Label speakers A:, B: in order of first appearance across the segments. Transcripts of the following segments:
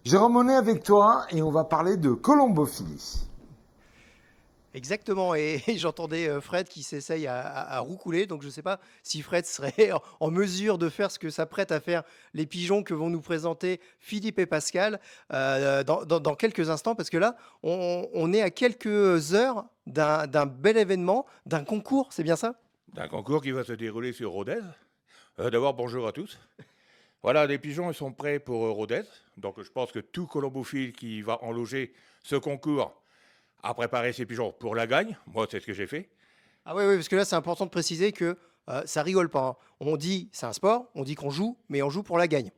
A: Jérôme, on est avec toi et on va parler de colombophilie.
B: Exactement, et j'entendais Fred qui s'essaye à roucouler, donc je ne sais pas si Fred serait en mesure de faire ce que s'apprêtent à faire les pigeons que vont nous présenter Philippe et Pascal dans quelques instants, parce que là, on est à quelques heures d'un bel événement, d'un concours, c'est bien ça?
C: D'un concours qui va se dérouler sur Rodez. D'abord, bonjour à tous. Voilà, les pigeons ils sont prêts pour Rodez. Donc, je pense que tout colombophile qui va enloger ce concours a préparé ses pigeons pour la gagne. Moi, c'est ce que j'ai fait.
B: Ah oui, oui, parce que là, c'est important de préciser que ça rigole pas, hein. On dit, c'est un sport, on dit qu'on joue, mais on joue pour la gagne.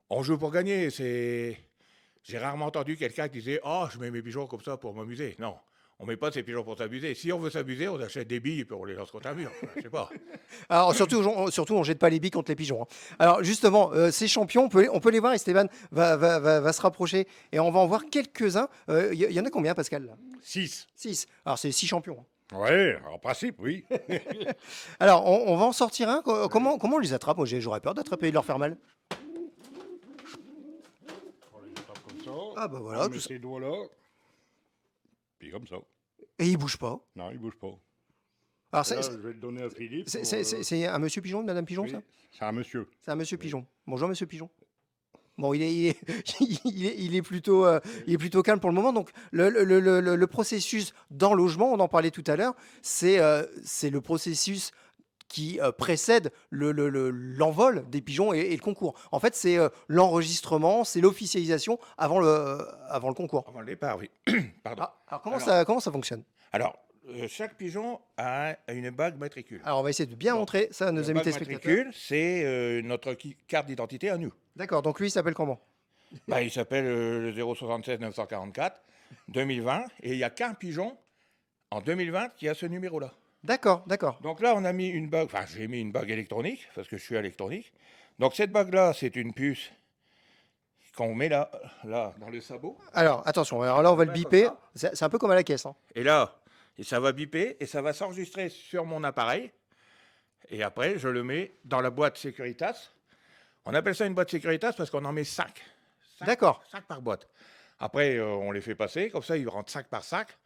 C: On joue pour gagner. J'ai rarement entendu quelqu'un qui disait « Oh, je mets mes pigeons comme ça pour m'amuser ». Non, on met pas ses pigeons pour s'amuser. Si on veut s'amuser, on achète des billes et puis on les lance contre un mur. Je sais pas.
B: Alors surtout, on jette pas les billes contre les pigeons, hein. Alors justement, ces champions, on peut les voir. Esteban va se rapprocher et on va en voir quelques-uns. Y en a combien, Pascal là?
D: 6.
B: 6. Alors c'est 6 champions, hein.
D: Ouais, en principe, oui.
B: Alors on va en sortir un. Comment on les attrape? Moi j'aurais peur d'attraper et de leur faire mal.
D: On les attrape comme ça.
B: Ah bah voilà,
D: On
B: tout
D: met
B: ça.
D: ses doigts là. Puis comme ça.
B: Et ils bougent pas.
D: Non, il bouge pas.
B: Alors
D: Là, je vais le donner à Philippe.
B: c'est un monsieur pigeon, une madame pigeon,
D: Oui,
B: ça?
D: c'est un monsieur.
B: C'est un monsieur pigeon. Bonjour monsieur pigeon. Bon, il est plutôt calme pour le moment. Donc, le processus d'enlogement, on en parlait tout à l'heure, c'est le processus qui précède l'envol des pigeons et le concours. En fait, c'est l'enregistrement, c'est l'officialisation avant le concours.
C: Avant le départ, oui. Pardon.
B: Ah, alors, comment ça fonctionne?
C: Alors, chaque pigeon a une bague matricule.
B: Alors, on va essayer de bien montrer ça à nos
C: La
B: amis
C: bague
B: téléspectateurs.
C: matricule, c'est notre carte d'identité à nous.
B: D'accord, donc lui, il s'appelle comment?
C: Il s'appelle le 076 944 2020 et il n'y a qu'un pigeon en 2020 qui a ce numéro-là.
B: D'accord, d'accord.
C: Donc là, on a mis une bague, j'ai mis une bague électronique parce que je suis électronique. Donc cette bague-là, c'est une puce qu'on met là, dans le sabot.
B: Alors, attention, alors là, on va le biper. C'est un peu comme à la caisse, hein.
C: Et là, ça va biper et ça va s'enregistrer sur mon appareil. Et après, je le mets dans la boîte Securitas. On appelle ça une boîte Securitas parce qu'on en met 5.
B: D'accord.
C: 5 par boîte. Après, on les fait passer. Comme ça, ils rentrent 5 par sac.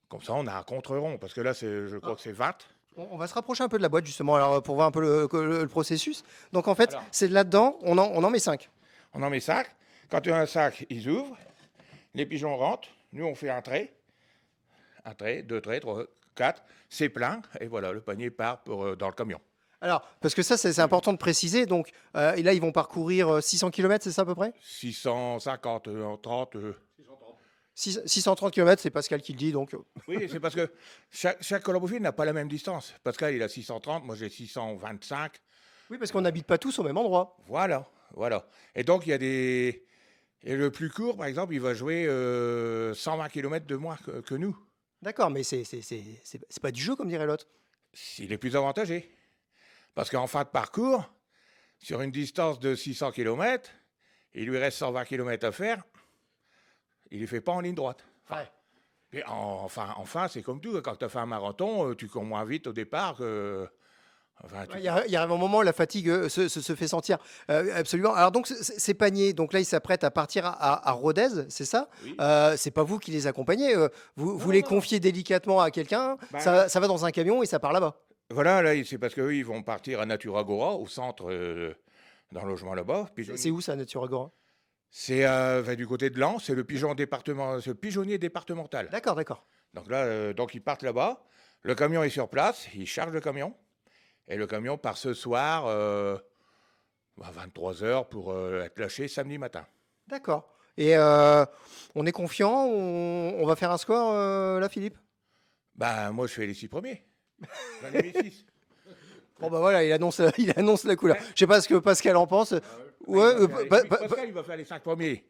C: Comme ça, on a un contre-rond. Parce que là, je crois que c'est 20.
B: On va se rapprocher un peu de la boîte, justement, alors, pour voir un peu le processus. Donc, en fait,
C: Alors.
B: c'est là-dedans, on en met 5.
C: On en met 5. Quand tu as un sac, ils ouvrent. Les pigeons rentrent. Nous, on fait un trait. Un trait, 2 traits, 3, 4. C'est plein. Et voilà, le panier part dans le camion.
B: Alors, parce que ça, c'est important de préciser. Donc, et là, ils vont parcourir 600 km, c'est ça à peu près?
C: 650, 30.
B: 630 km, c'est Pascal qui le dit. Donc,
C: Oui, c'est parce que chaque colombophile n'a pas la même distance. Pascal, il a 630, moi j'ai 625.
B: oui, parce qu'on n'habite pas tous au même endroit.
C: Voilà, voilà. Et donc, il y a des... Et le plus court, par exemple, il va jouer 120 km de moins que nous.
B: D'accord, mais c'est pas du jeu, comme dirait l'autre.
C: Il est plus avantagé. Parce qu'en fin de parcours, sur une distance de 600 km, il lui reste 120 km à faire, il ne les fait pas en ligne droite.
B: Ouais.
C: Et enfin, c'est comme tout. Quand tu as fait un marathon, tu cours moins vite au départ que... Enfin,
B: Il y arrive un moment où la fatigue se fait sentir. Absolument. Alors donc ces paniers, donc là ils s'apprêtent à partir à Rodez, c'est ça?
C: Oui.
B: C'est pas vous qui les accompagnez. Vous les
C: non.
B: confiez délicatement à quelqu'un.
C: Bah,
B: Ça va dans un camion et ça part là-bas.
C: Voilà, là, c'est parce qu'eux, ils vont partir à Natura Agora, au centre, dans le logement là-bas.
B: C'est où ça, Nature Agora?
C: C'est du côté de Lens, c'est le pigeonnier départemental.
B: D'accord, d'accord.
C: Donc là, ils partent là-bas. Le camion est sur place, ils chargent le camion. Et le camion part ce soir à 23h pour être lâché samedi matin.
B: D'accord. Et on est confiant, on va faire un score là, Philippe?
C: Moi, je fais les 6 premiers. J'en ai mis 6.
B: Bon bah voilà, il annonce la couleur. Je sais pas ce que Pascal en pense. Ouais,
C: Pascal, il va faire les 5 premiers.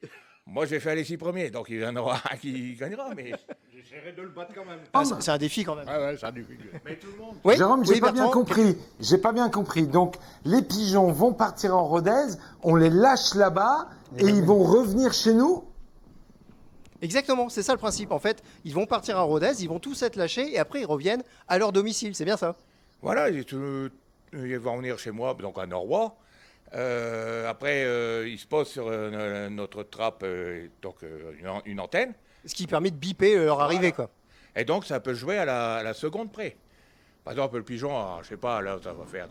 C: Moi, je vais faire les 6 premiers. Donc, il y en aura un qui gagnera. Mais
D: J'essaierai de le battre quand même.
B: c'est un défi quand même.
D: Ah ouais, ça a du
C: mais tout le monde.
B: Oui,
A: Jérôme, j'ai
B: oui,
A: pas bien
B: Bertrand.
A: compris. J'ai pas bien compris. Donc, les pigeons vont partir en Rodez, on les lâche là-bas et ils vont revenir chez nous?
B: Exactement, c'est ça le principe. En fait, ils vont partir à Rodez, ils vont tous être lâchés et après ils reviennent à leur domicile. C'est bien ça?
C: Voilà, ils vont venir chez moi, donc à Norrois. Après, il se pose sur notre trappe, donc une antenne.
B: Ce qui permet de biper leur arrivée, quoi.
C: Et donc, ça peut jouer à la seconde près. Par exemple, le pigeon, alors, je sais pas, là, ça va faire...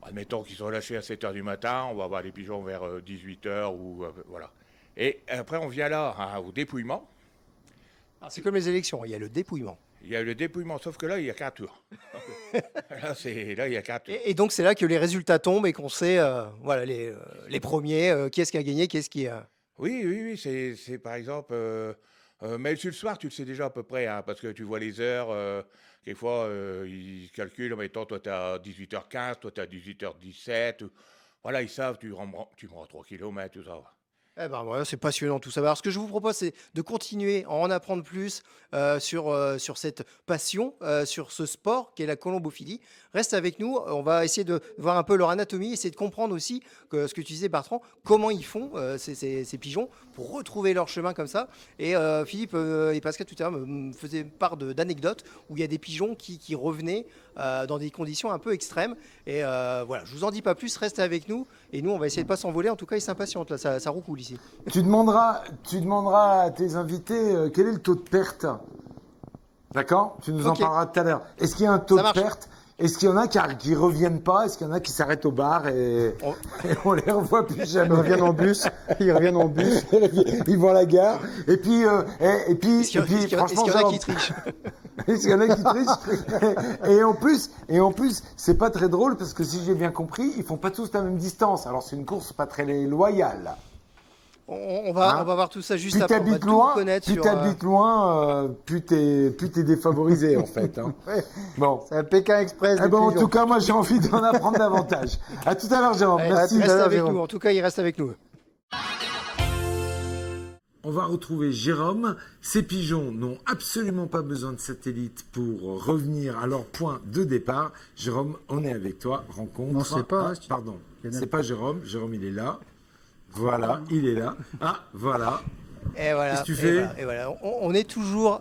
C: Admettons qu'ils sont lâchés à 7 h du matin, on va avoir les pigeons vers 18 h ou... voilà. Et après, on vient là, hein, au dépouillement.
B: Alors, c'est comme les élections, il y a le dépouillement.
C: Il y a le dépouillement, sauf que là, il n'y a qu'un tour. Là, il n'y a qu'un tour.
B: Et donc, c'est là que les résultats tombent et qu'on sait, voilà, les premiers, qui est-ce qui a gagné, qui est-ce qui a...
C: Oui, c'est par exemple... mais sur le soir, tu le sais déjà à peu près, hein, parce que tu vois les heures. Quelquefois, ils calculent, mettons, toi, tu es à 18h15, toi, tu es à 18h17. Voilà, ils savent, tu me rends 3 km, tout ça.
B: Eh ben voilà, c'est passionnant tout ça. Alors, ce que je vous propose, c'est de continuer à en apprendre plus sur cette passion, sur ce sport qu'est la colombophilie. Reste avec nous, on va essayer de voir un peu leur anatomie, essayer de comprendre aussi ce que tu disais, Bertrand, comment ils font, ces pigeons, pour retrouver leur chemin comme ça. Et Philippe et Pascal, tout à l'heure, me faisaient part d'anecdotes où il y a des pigeons qui revenaient dans des conditions un peu extrêmes. Et voilà, je vous en dis pas plus, restez avec nous. Et nous, on va essayer de pas s'envoler. En tout cas, ils s'impatientent, là, ça roucoule ici.
A: Tu demanderas à tes invités quel est le taux de perte. D'accord? Tu nous en
B: Ok.
A: parleras tout à l'heure. Est-ce qu'il y a un taux
B: Ça
A: de
B: marche.
A: perte? Est-ce qu'il y en a qui reviennent pas? Est-ce qu'il y en a qui s'arrêtent au bar et on les revoit plus jamais?
E: Ils reviennent en bus. Ils reviennent en bus.
A: Ils vont à la gare. Et puis,
B: Est-ce qu'il y en
A: franchement,
B: a qui trichent?
A: est-ce qu'il y en a qui trichent? Et en plus, c'est pas très drôle parce que si j'ai bien compris, ils font pas tous la même distance. Alors c'est une course pas très loyale.
B: On va voir tout ça juste
A: Plus
B: après. On va
A: t'habites
B: tout
A: loin,
B: connaître
A: plus
B: sur,
A: t'habites loin, plus t'es défavorisé en fait. Hein. Bon.
E: C'est un Pékin Express.
A: Eh
E: des
A: ben, en
E: pigeons.
A: tout cas, moi j'ai envie d'en apprendre davantage. À tout à l'heure, Jérôme.
B: Allez,
A: Merci.
B: reste avec
E: Jérôme.
B: nous. En tout cas, il reste avec nous.
A: On va retrouver Jérôme. Ces pigeons n'ont absolument pas besoin de satellite pour revenir à leur point de départ. Jérôme, on est avec toi. Rencontre.
E: Non, c'est pas,
A: Ah,
E: hein,
A: pardon.
E: Il y en a-
A: C'est pas Jérôme. Jérôme, il est là. Voilà, il est là. Ah, voilà.
B: Et voilà.
A: Qu'est-ce que tu
B: et
A: fais
B: voilà, et voilà. On est toujours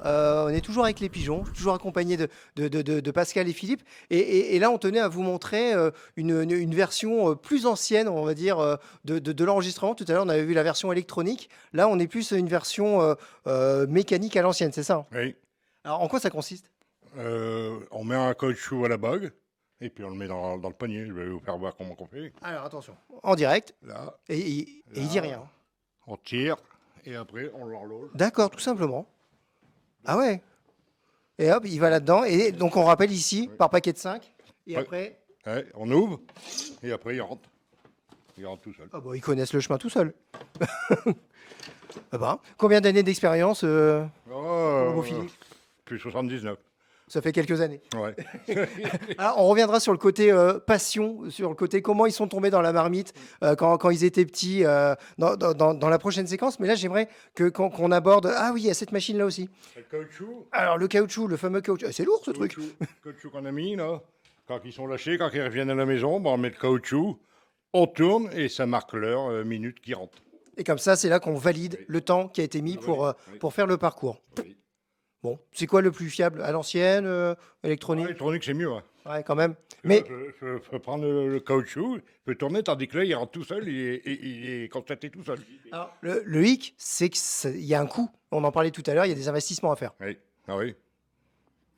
B: avec les pigeons, toujours accompagné de Pascal et Philippe. Et là, on tenait à vous montrer une version plus ancienne, on va dire, de l'enregistrement. Tout à l'heure, on avait vu la version électronique. Là, on est plus une version mécanique à l'ancienne, c'est ça?
D: Oui.
B: Alors, en quoi ça consiste?
D: On met un caoutchouc à la bague et puis on le met dans le panier. Je vais vous faire voir comment on fait.
B: Alors, attention, en direct.
D: Là,
B: Et il dit rien.
D: on tire et après on l'enloge.
B: D'accord, tout simplement. Ah ouais. Et hop, il va là-dedans. Et donc, on rappelle ici, par paquet de 5. Et
D: Ouais.
B: après,
D: Ouais, on ouvre et après il rentre. Il rentre tout seul.
B: ah bah, ils connaissent le chemin tout seuls. Ah bah, combien d'années d'expérience, Colombo-Philippe
D: Plus 79.
B: Ça fait quelques années.
D: Ouais.
B: Alors, on reviendra sur le côté passion, sur le côté comment ils sont tombés dans la marmite quand ils étaient petits dans la prochaine séquence. Mais là, j'aimerais qu'on aborde... Ah oui, il y a cette machine-là aussi.
D: Le caoutchouc.
B: Alors, le caoutchouc, le fameux caoutchouc. Ah, c'est lourd, ce truc.
D: Caoutchouc qu'on a mis là. Quand ils sont lâchés, quand ils reviennent à la maison, on met le caoutchouc, on tourne et ça marque l'heure, minute qui rentre.
B: Et comme ça, c'est là qu'on valide le temps qui a été mis pour faire le parcours.
D: Oui.
B: Bon, c'est quoi le plus fiable? À l'ancienne, électronique?
D: L'électronique, c'est mieux. Hein.
B: Ouais, quand même. Mais
D: Je peux prendre le caoutchouc, je peux tourner, tandis que là, il rentre tout seul, il est constaté tout seul.
B: alors, le hic, c'est qu'il y a un coût. On en parlait tout à l'heure, il y a des investissements à faire.
D: Oui. Ah oui.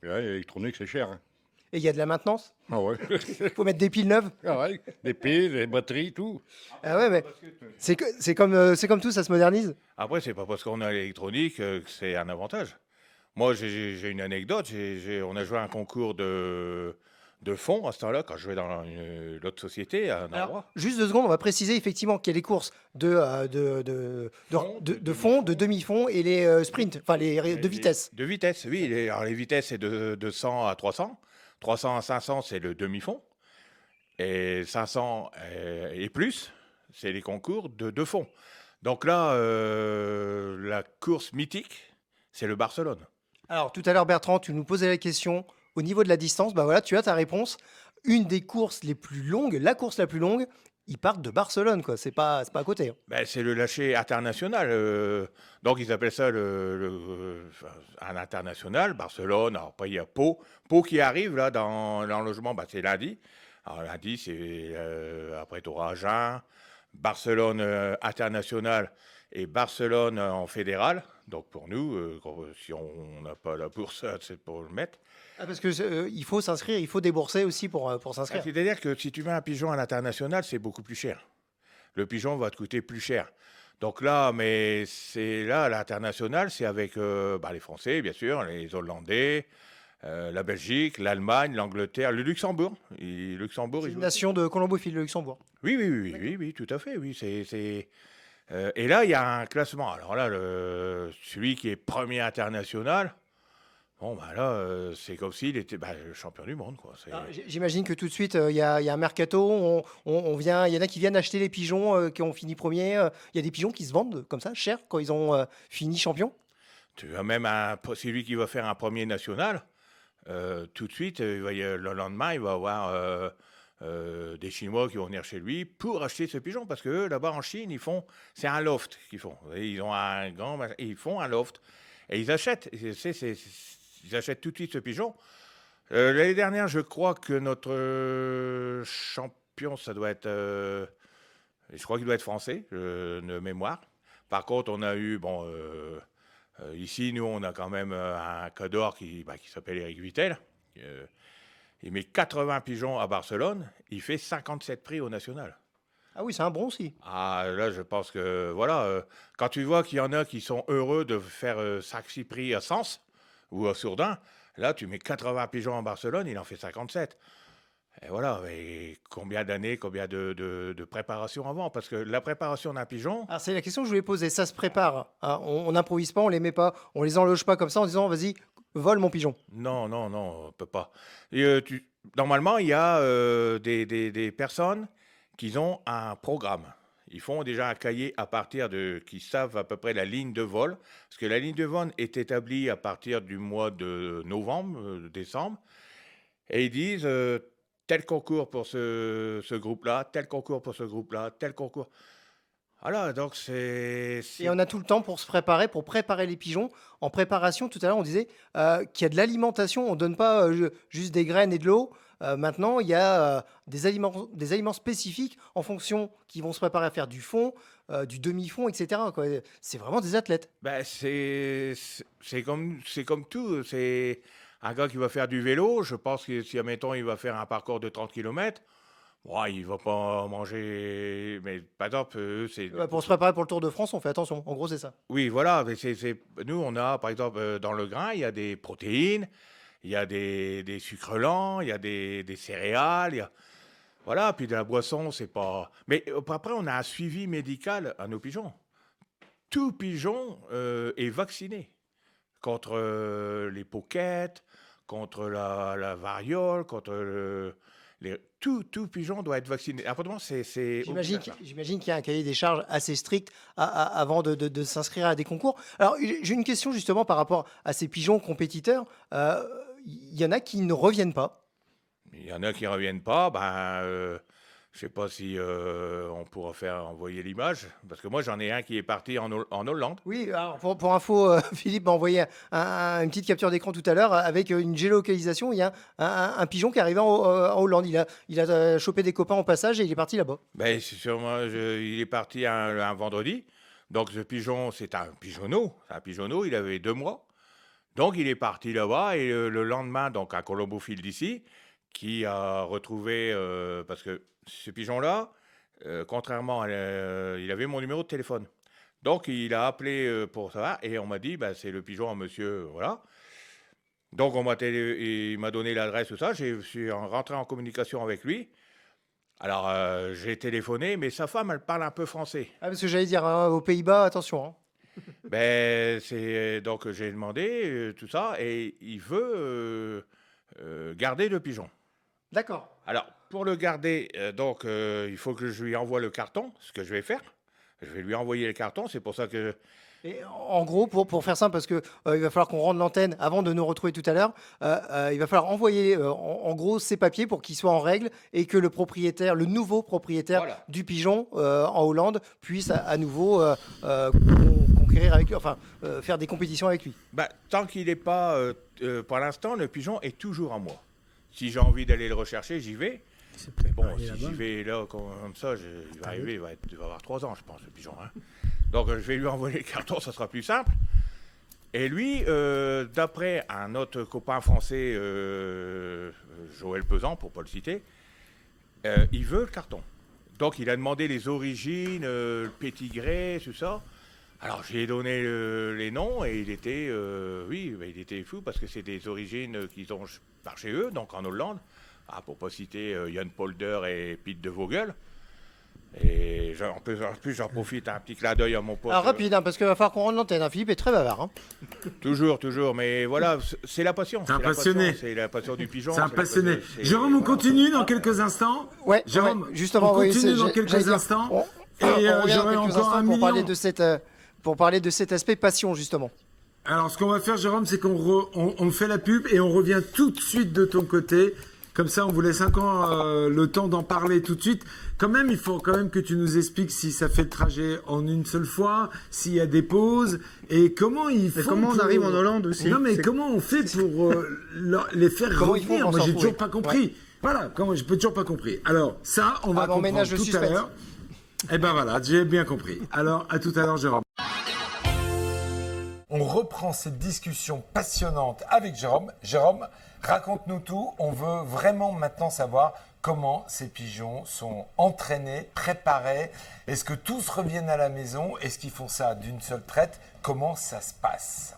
D: Ouais, l'électronique, c'est cher. Hein.
B: Et il y a de la maintenance.
D: Ah ouais.
B: Il faut mettre des piles neuves.
D: Ah ouais. Les piles, les batteries, tout.
B: Ah ouais, mais c'est comme tout, ça se modernise.
C: Après, c'est pas parce qu'on a l'électronique que c'est un avantage. Moi, j'ai une anecdote. On a joué à un concours de fond à ce temps-là, quand je jouais dans l'autre société, à un
B: Alors,
C: endroit.
B: juste 2 secondes, on va préciser effectivement qu'il y a les courses de fond, de demi-fond et les sprints, enfin de vitesse.
C: De vitesse, oui. Alors, les vitesses, c'est de 100 à 300. 300 à 500, c'est le demi-fond. Et 500 et plus, c'est les concours de fond. Donc là, la course mythique, c'est le Barcelone.
B: Alors, tout à l'heure, Bertrand, tu nous posais la question au niveau de la distance. Bah voilà, tu as ta réponse. Une des courses les plus longues, la course la plus longue, ils partent de Barcelone, quoi. C'est pas à côté. Hein.
C: Ben, c'est le lâcher international. Donc, ils appellent ça un international, Barcelone. Alors, après, il y a Pau. Pau qui arrive, là, dans l'enlogement, ben, c'est lundi. Alors lundi, c'est après tu auras Agen, Barcelone international et Barcelone en fédéral. Donc pour nous, si on n'a pas la bourse, c'est pour le mettre.
B: Ah, parce que il faut s'inscrire, il faut débourser aussi pour s'inscrire.
C: C'est-à-dire que si tu mets un pigeon à l'international, c'est beaucoup plus cher. Le pigeon va te coûter plus cher. Donc là, mais c'est là, à l'international, c'est avec les Français, bien sûr, les Hollandais, la Belgique, l'Allemagne, l'Angleterre, le Luxembourg. Luxembourg,
B: C'est
C: ils
B: une
C: jouent.
B: nation de colombophile, le Luxembourg.
C: Oui, tout à fait. Oui, et là, il y a un classement. Alors là, celui qui est premier international, bon, là, c'est comme s'il était le champion du monde, quoi.
B: Alors, j'imagine que tout de suite, il y a un mercato. Il y en a qui viennent acheter les pigeons qui ont fini premier. Il y a des pigeons qui se vendent comme ça, cher, quand ils ont fini champion.
C: Tu as même celui qui va faire un premier national. Tout de suite, le lendemain, il va avoir des Chinois qui vont venir chez lui pour acheter ce pigeon. Parce que là-bas en Chine, c'est un loft qu'ils font. Ils ont un grand, et ils font un loft. Et ils achètent. Ils achètent tout de suite ce pigeon. L'année dernière, je crois que notre champion, ça doit être... je crois qu'il doit être français, de mémoire. Par contre, on a eu... ici, nous, on a quand même un cador qui s'appelle Eric Vittel. Il met 80 pigeons à Barcelone. Il fait 57 prix au national.
B: Ah oui, c'est un bon aussi.
C: Ah, là, je pense que, voilà, quand tu vois qu'il y en a qui sont heureux de faire 5-6 prix à Sens ou à Sourdin, là, tu mets 80 pigeons à Barcelone, il en fait 57. Et voilà, mais combien d'années, combien de préparation avant? Parce que la préparation d'un pigeon...
B: Alors, c'est la question que je voulais poser. Ça se prépare, hein. On n'improvise pas, on les met pas, on les enloge pas comme ça en disant vas-y, vole mon pigeon.
C: Non, on peut pas. Et, normalement, il y a des personnes qui ont un programme. Ils font déjà un cahier à partir qui savent à peu près la ligne de vol. Parce que la ligne de vol est établie à partir du mois de novembre, décembre. Et ils disent tel concours pour ce groupe-là, tel concours pour ce groupe-là, tel concours. Voilà, donc c'est...
B: Et on a tout le temps pour se préparer, pour préparer les pigeons. En préparation, tout à l'heure, on disait qu'il y a de l'alimentation. On ne donne pas juste des graines et de l'eau. Maintenant, il y a des aliments spécifiques en fonction qui vont se préparer à faire du fond, du demi-fond, etc., quoi. C'est vraiment des athlètes.
C: C'est comme tout. C'est un gars qui va faire du vélo. Je pense que si, admettons, il va faire un parcours de 30 km, il ne va pas manger. Mais par exemple, eux, c'est.
B: Pour se préparer pour le Tour de France, on fait attention. En gros, c'est ça.
C: Oui, voilà. Mais nous, on a, par exemple, dans le grain, il y a des protéines. Il y a des sucres lents, il y a des céréales, voilà, puis de la boisson, c'est pas... Mais après, on a un suivi médical à nos pigeons. Tout pigeon est vacciné contre les poquettes, contre la variole, contre tout pigeon doit être vacciné. Apparemment, c'est
B: J'imagine qu'il y a un cahier des charges assez strict avant de s'inscrire à des concours. Alors, j'ai une question justement par rapport à ces pigeons compétiteurs. Il y en a qui ne reviennent pas.
C: Il y en a qui ne reviennent pas. Je ne sais pas si on pourra faire envoyer l'image. Parce que moi, j'en ai un qui est parti en Hollande.
B: Oui, alors pour info, Philippe m'a envoyé une petite capture d'écran tout à l'heure avec une géolocalisation. Il y a un pigeon qui est arrivé en Hollande. Il a chopé des copains au passage et il est parti là-bas.
C: C'est sûrement, il est parti un vendredi. Donc, ce pigeon, c'est un pigeonneau. Il avait 2 mois. Donc, il est parti là-bas et le lendemain, donc un colombophile d'ici, qui a retrouvé, parce que ce pigeon-là, contrairement à... il avait mon numéro de téléphone. Donc, il a appelé pour ça et on m'a dit, c'est le pigeon à monsieur, voilà. Donc, il m'a donné l'adresse, tout ça. Je suis rentré en communication avec lui. Alors, j'ai téléphoné, mais sa femme, elle parle un peu français.
B: Ah, parce que j'allais dire, aux Pays-Bas, attention. Hein.
C: Donc, j'ai demandé tout ça et il veut garder le pigeon.
B: D'accord.
C: Alors, pour le garder, il faut que je lui envoie le carton, ce que je vais faire. Je vais lui envoyer le carton, c'est pour ça que...
B: Et en gros, pour faire simple, parce que il va falloir qu'on rende l'antenne avant de nous retrouver tout à l'heure, il va falloir envoyer en gros ces papiers pour qu'ils soient en règle et que le nouveau propriétaire
C: Voilà.
B: du pigeon en Hollande puisse à nouveau conquérir avec lui, faire des compétitions avec lui.
C: Tant qu'il n'est pas... pour l'instant, le pigeon est toujours à moi. Si j'ai envie d'aller le rechercher, j'y vais.
F: C'est
C: Mais
F: peut-être
C: bon,
F: pas allé
C: si
F: là-bas.
C: j'y vais là comme ça, il va
F: Ah,
C: arriver, il va avoir 3 ans, je pense, le pigeon. Hein. Donc je vais lui envoyer le carton, ça sera plus simple. Et lui, d'après un autre copain français, Joël Pesant, pour ne pas le citer, il veut le carton. Donc il a demandé les origines, le pétigré, tout ça. Alors j'ai donné les noms et il était, il était fou parce que c'est des origines qu'ils ont par chez eux, donc en Hollande. Ah, pour ne pas citer Jan Polder et Piet de Vogel. Et en plus, j'en profite un petit clin d'œil à mon pote.
B: Alors rapide, hein, parce qu'il va falloir qu'on rende l'antenne. Hein. Philippe est très bavard. Hein.
C: Toujours, mais voilà, c'est la passion.
A: C'est un passionné.
C: C'est la passion du pigeon.
A: C'est un
C: c'est la
A: passionné.
C: passion- c'est-
A: Jérôme, on
C: voilà.
A: continue dans quelques instants.
B: Ouais,
A: Jérôme,
B: ouais, justement,
A: on
B: oui,
A: continue dans
B: j'allais
A: quelques
B: dire,
A: instants.
B: On
A: Et
B: revient
A: j'aurai
B: dans quelques
A: encore
B: instants
A: un
B: pour parler
A: million.
B: pour parler de cet aspect passion, justement.
A: Alors, ce qu'on va faire, Jérôme, c'est on fait la pub et on revient tout de suite de ton côté. Comme ça, on vous laisse encore le temps d'en parler tout de suite. Quand même, il faut quand même que tu nous expliques si ça fait le trajet en une seule fois, s'il y a des pauses, et comment ils font.
E: comment on
A: pour-
E: arrive en Hollande aussi.
A: Non, mais
E: C'est-
A: comment on fait pour les faire
B: Comment ils font
A: revenir
B: pour
A: Moi,
B: s'en
A: j'ai
B: trouver.
A: toujours pas compris. Voilà, je peux toujours pas compris. Alors, ça, on va
B: Ah, ben, on
A: comprendre
B: ménage le
A: tout à
B: suspense.
A: l'heure. Eh ben voilà, j'ai bien compris. Alors, à tout à l'heure, Jérôme. On reprend cette discussion passionnante avec Jérôme. Jérôme, raconte-nous tout. On veut vraiment maintenant savoir comment ces pigeons sont entraînés, préparés. Est-ce que tous reviennent à la maison? Est-ce qu'ils font ça d'une seule traite? Comment ça se passe?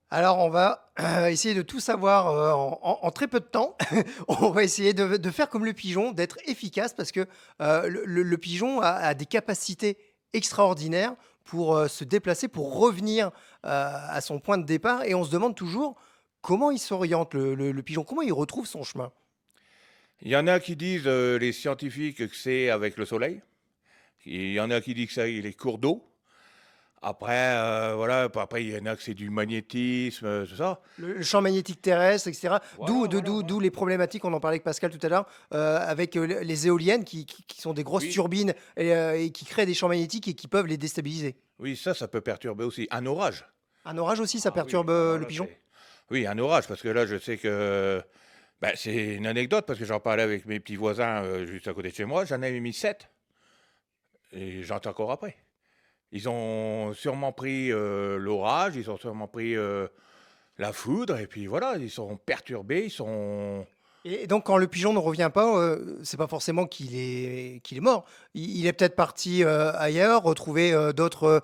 B: Alors, on va essayer de tout savoir en très peu de temps. On va essayer de faire comme le pigeon, d'être efficace parce que le pigeon a des capacités extraordinaires pour se déplacer, pour revenir à son point de départ. Et on se demande toujours comment il s'oriente, le pigeon, comment il retrouve son chemin.
C: Il y en a qui disent, les scientifiques, que c'est avec le soleil. Il y en a qui disent que c'est les cours d'eau. Après, voilà, après, il y en a que c'est du magnétisme, tout ça.
B: Le champ magnétique terrestre, etc.
C: Voilà,
B: D'où les problématiques, on en parlait avec Pascal tout à l'heure, avec les éoliennes qui sont des grosses
C: Oui.
B: turbines et qui créent des champs magnétiques et qui peuvent les déstabiliser.
C: Oui, ça peut perturber aussi. Un orage.
B: Un orage aussi, ça
C: Ah
B: perturbe
C: oui, alors
B: le
C: là,
B: pigeon.
C: Oui, un orage, parce que là, je sais que... c'est une anecdote, parce que j'en parlais avec mes petits voisins juste à côté de chez moi. J'en avais mis 7. Et j'entends encore après. Ils ont sûrement pris l'orage, ils ont sûrement pris la foudre, et puis voilà, ils sont perturbés, ils sont...
B: Et donc, quand le pigeon ne revient pas, c'est pas forcément qu'il est mort. Il est peut-être parti ailleurs, retrouver d'autres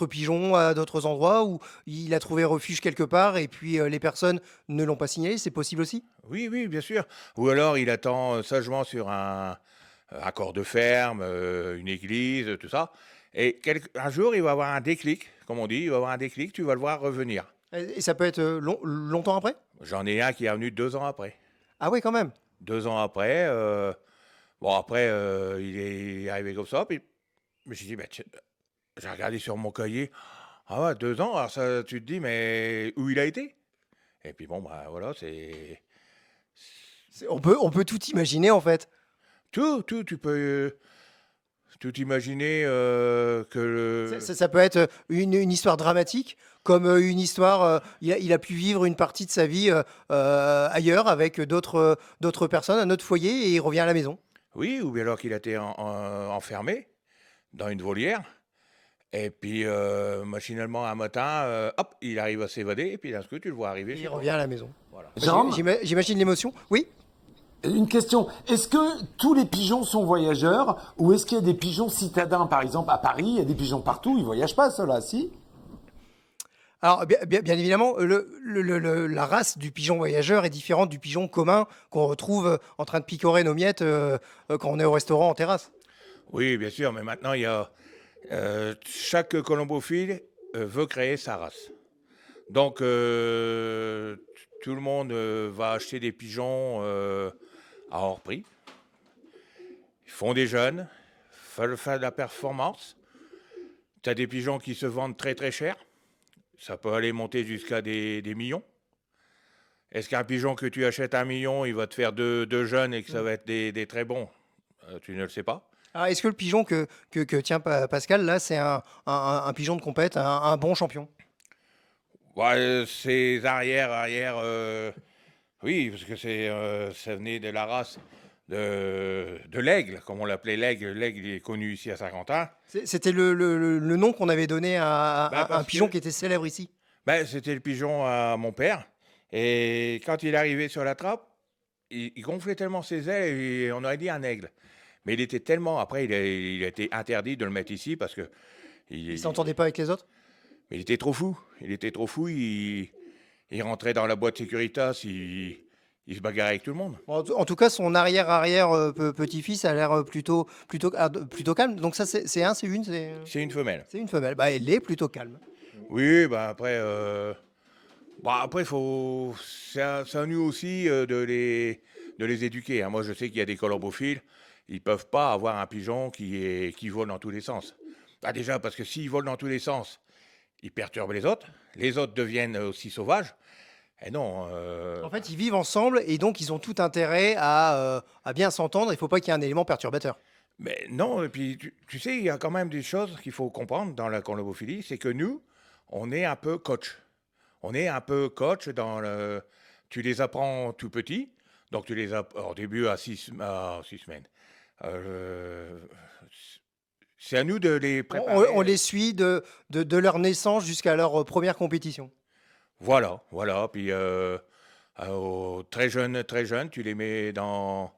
B: pigeons à d'autres endroits où il a trouvé refuge quelque part et puis les personnes ne l'ont pas signalé. C'est possible aussi.
C: Oui, oui, bien sûr. Ou alors, il attend sagement sur un corps de ferme, une église, tout ça. Et un jour, il va avoir un déclic, comme on dit, il va avoir un déclic, tu vas le voir revenir.
B: Et ça peut être longtemps après.
C: J'en ai un qui est venu 2 ans après.
B: Ah oui, quand même.
C: 2 ans après, après, il est arrivé comme ça, puis je me suis dit, tiens, j'ai regardé sur mon cahier, ah ouais, 2 ans, alors ça, tu te dis, mais où il a été? Et puis bon, voilà, c'est...
B: On peut tout imaginer en fait.
C: Tout, tu peux tout imaginer que...
B: Ça peut être une histoire dramatique, comme une histoire. Il a pu vivre une partie de sa vie ailleurs avec d'autres personnes, un autre foyer, et il revient à la maison.
C: Oui, ou bien alors qu'il a été enfermé dans une volière. Et puis, machinalement, un matin, hop, il arrive à s'évader. Et puis, d'un coup, tu le vois arriver.
B: Et il
C: chez toi.
B: revient à la maison.
C: Voilà.
A: Jérôme,
B: J'imagine l'émotion. Oui.
A: une question. Est-ce que tous les pigeons sont voyageurs ou est-ce qu'il y a des pigeons citadins? Par exemple, à Paris, il y a des pigeons partout. Ils voyagent pas, ceux-là, si?
B: Alors, bien évidemment, la race du pigeon voyageur est différente du pigeon commun qu'on retrouve en train de picorer nos miettes quand on est au restaurant en terrasse.
C: Oui, bien sûr, mais maintenant, il y a chaque colombophile veut créer sa race. Donc, tout le monde va acheter des pigeons à hors prix. Ils font des jeunes, veulent faire de la performance. Tu as des pigeons qui se vendent très très cher. Ça peut aller monter jusqu'à des millions. Est-ce qu'un pigeon que tu achètes 1 million, il va te faire deux jeunes et que ça va être des très bons? Tu ne le sais pas.
B: Alors, est-ce que le pigeon que tient Pascal, là, c'est un pigeon de compète, un bon champion?
C: Ouais, ces arrière, Oui, parce que ça venait de la race de l'aigle, comme on l'appelait l'aigle. L'aigle il est connu ici à Saint-Quentin.
B: C'était le nom qu'on avait donné à
C: Bah,
B: un
C: parce
B: pigeon
C: que-
B: qui était célèbre ici.
C: Ben, c'était le pigeon à mon père. Et quand il arrivait sur la trappe, il gonflait tellement ses ailes, et on aurait dit un aigle. Mais il était tellement. Après, il a été interdit de le mettre ici parce que.
B: Il
C: Il,
B: s'entendait pas avec les autres.
C: mais il était trop fou. Il était trop fou. Il rentrait dans la boîte Securitas, il se bagarrait avec tout le monde.
B: Bon, en tout cas, son arrière petit-fils a l'air plutôt calme. Donc ça, c'est une,
C: C'est une femelle.
B: c'est une femelle. Bah, elle est plutôt calme.
C: Oui, ben après. Après, c'est à nous aussi de les éduquer, hein. Moi, je sais qu'il y a des colombophiles, ils ne peuvent pas avoir un pigeon qui vole dans tous les sens. Bah, déjà, parce que s'ils volent dans tous les sens, ils perturbent les autres deviennent aussi sauvages. Et non,
B: En fait, ils vivent ensemble et donc ils ont tout intérêt à bien s'entendre. Il ne faut pas qu'il y ait un élément perturbateur.
C: mais non, et puis tu sais, il y a quand même des choses qu'il faut comprendre dans la colombophilie, c'est que nous, on est un peu coach. On est un peu coach dans le. Tu les apprends tout petits, donc tu les apprends au début à 6 semaines. Euh, c'est à nous de les préparer.
B: On les suit de leur naissance jusqu'à leur première compétition.
C: Voilà, voilà. Puis aux très jeunes, tu les mets dans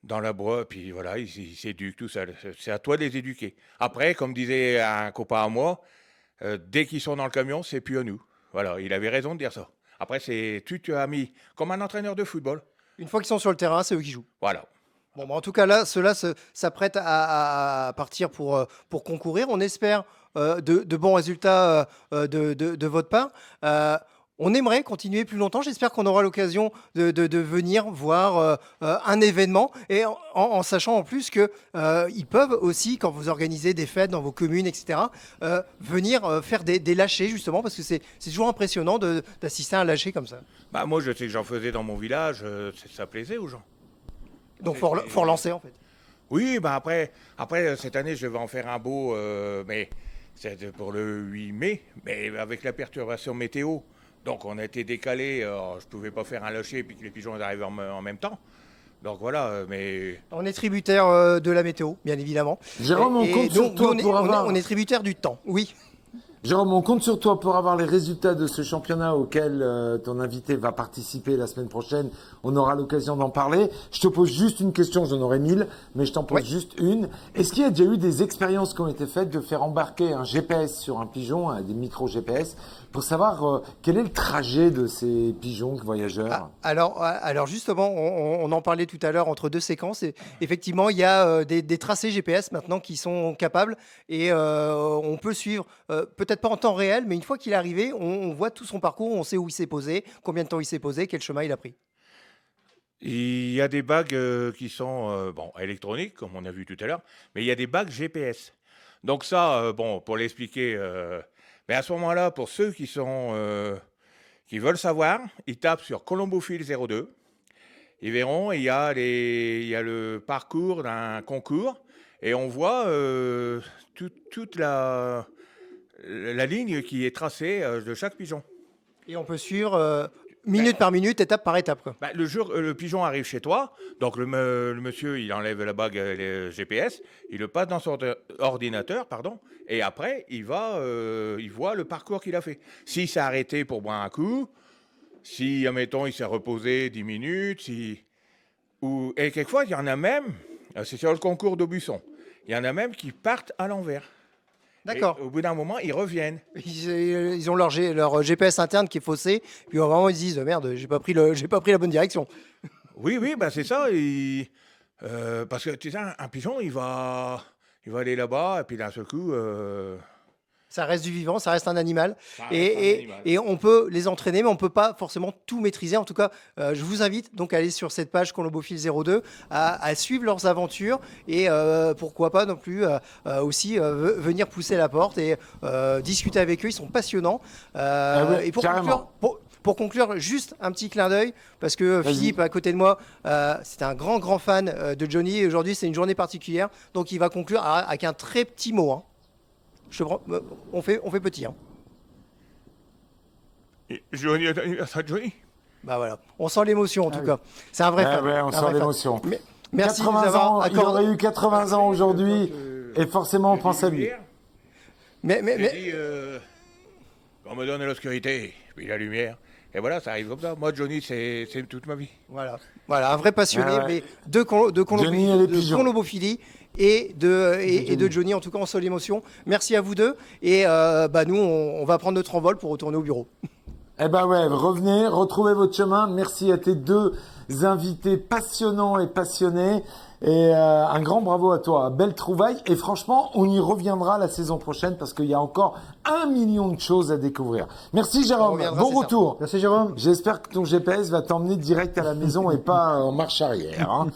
C: la boîte, puis voilà, ils s'éduquent tout seuls. C'est à toi de les éduquer. Après, comme disait un copain à moi, dès qu'ils sont dans le camion, c'est plus à nous. Voilà, il avait raison de dire ça. Après, tu as mis comme un entraîneur de football.
B: Une fois qu'ils sont sur le terrain, c'est eux qui jouent.
C: Voilà.
B: Bon, bah, en tout cas, là, ceux-là s'apprêtent à partir pour concourir. On espère de bons résultats de votre part. On aimerait continuer plus longtemps. J'espère qu'on aura l'occasion de venir voir un événement et en sachant en plus que ils peuvent aussi, quand vous organisez des fêtes dans vos communes, etc., venir faire des lâchers justement parce que c'est toujours impressionnant d'assister à un lâcher comme ça.
C: Bah, moi, je sais que j'en faisais dans mon village, ça plaisait aux gens.
B: Donc faut relancer en fait.
C: Oui, bah après cette année, je vais en faire un beau, mais c'est pour le 8 mai, mais avec la perturbation météo. Donc on a été décalé, je ne pouvais pas faire un lâcher puis que les pigeons arrivent en même temps. Donc voilà, mais
B: On est tributaire de la météo, bien évidemment.
E: Jérôme, on compte sur toi pour avoir.
B: On est tributaire du temps, oui.
E: Jérôme, on compte sur toi pour avoir les résultats de ce championnat auquel ton invité va participer la semaine prochaine. On aura l'occasion d'en parler. Je te pose juste une question, j'en aurai 1000, mais je t'en pose juste une. Est-ce qu'il y a déjà eu des expériences qui ont été faites de faire embarquer un GPS sur un pigeon, des micro-GPS, pour savoir quel est le trajet de ces pigeons voyageurs?
B: Alors justement, on en parlait tout à l'heure entre deux séquences. Et effectivement, il y a des tracés GPS maintenant qui sont capables et on peut suivre, peut-être pas en temps réel, mais une fois qu'il est arrivé, on voit tout son parcours, on sait où il s'est posé, combien de temps il s'est posé, quel chemin il a pris.
C: il y a des bagues qui sont électroniques, comme on a vu tout à l'heure, mais il y a des bagues GPS. Donc ça, pour l'expliquer, mais à ce moment-là, pour ceux qui veulent savoir, ils tapent sur Colombophile 02. Ils verront, il y a le parcours d'un concours et on voit toute la ligne qui est tracée de chaque pigeon.
B: Et on peut suivre minute par minute, étape par étape, quoi.
C: Bah, le jour, le pigeon arrive chez toi, donc le monsieur, il enlève la bague GPS, il le passe dans son ordinateur, et après, il voit le parcours qu'il a fait. S'il s'est arrêté pour boire un coup, si, admettons, il s'est reposé 10 minutes, et quelquefois, il y en a même, c'est sur le concours d'Aubusson, il y en a même qui partent à l'envers.
B: D'accord.
C: Et au bout d'un moment, ils reviennent.
B: Ils ont leur GPS interne qui est faussé, puis au moment ils se disent merde, j'ai pas pris la bonne direction.
C: Oui, bah c'est ça. Parce que tu sais, un pigeon, il va aller là-bas, et puis d'un seul coup.
B: Ça reste du vivant, ça reste un animal.
C: Ça reste un animal.
B: Et on peut les entraîner, mais on ne peut pas forcément tout maîtriser. En tout cas, je vous invite donc à aller sur cette page Colombophile 02, à suivre leurs aventures et pourquoi pas non plus aussi venir pousser la porte et discuter avec eux. Ils sont passionnants.
E: oui,
B: Et
E: carrément.
B: pour conclure, juste un petit clin d'œil, parce que Philippe, à côté de moi, c'est un grand fan de Johnny. Et aujourd'hui, c'est une journée particulière. Donc, il va conclure avec un très petit mot. Hein. On fait petit. Hein.
C: Johnny, ça, Johnny.
B: Bah voilà, on sent l'émotion en tout cas. C'est un vrai fan.
E: Ouais, on
B: un
E: sent
B: vrai fan.
E: l'émotion.
B: Merci de nous
E: 80
B: avoir
E: ans, il
B: accordé.
E: aurait eu 80 ans aujourd'hui, et forcément on pense à lui.
B: Mais
C: J'ai dit, on me donne l'obscurité, puis la lumière. Et voilà, ça arrive comme ça. Moi, Johnny, c'est toute ma vie.
B: voilà, un vrai passionné,
E: Ouais.
B: mais
E: Johnny et les
B: de
E: pigeons.
B: colombophilie et de Johnny. En tout cas, on sent l'émotion. Merci à vous deux. Et nous, on va prendre notre envol pour retourner au bureau.
E: Eh ben ouais, revenez, retrouvez votre chemin. Merci à tes deux invités passionnants et passionnés. Et un grand bravo à toi. Belle trouvaille. Et franchement, on y reviendra la saison prochaine parce qu'il y a encore 1 million de choses à découvrir. Merci
B: On
E: Jérôme.
B: reviendra,
E: Bon
B: c'est
E: retour.
F: Merci Jérôme.
E: J'espère que ton GPS va t'emmener direct à la maison et pas en marche arrière. Hein.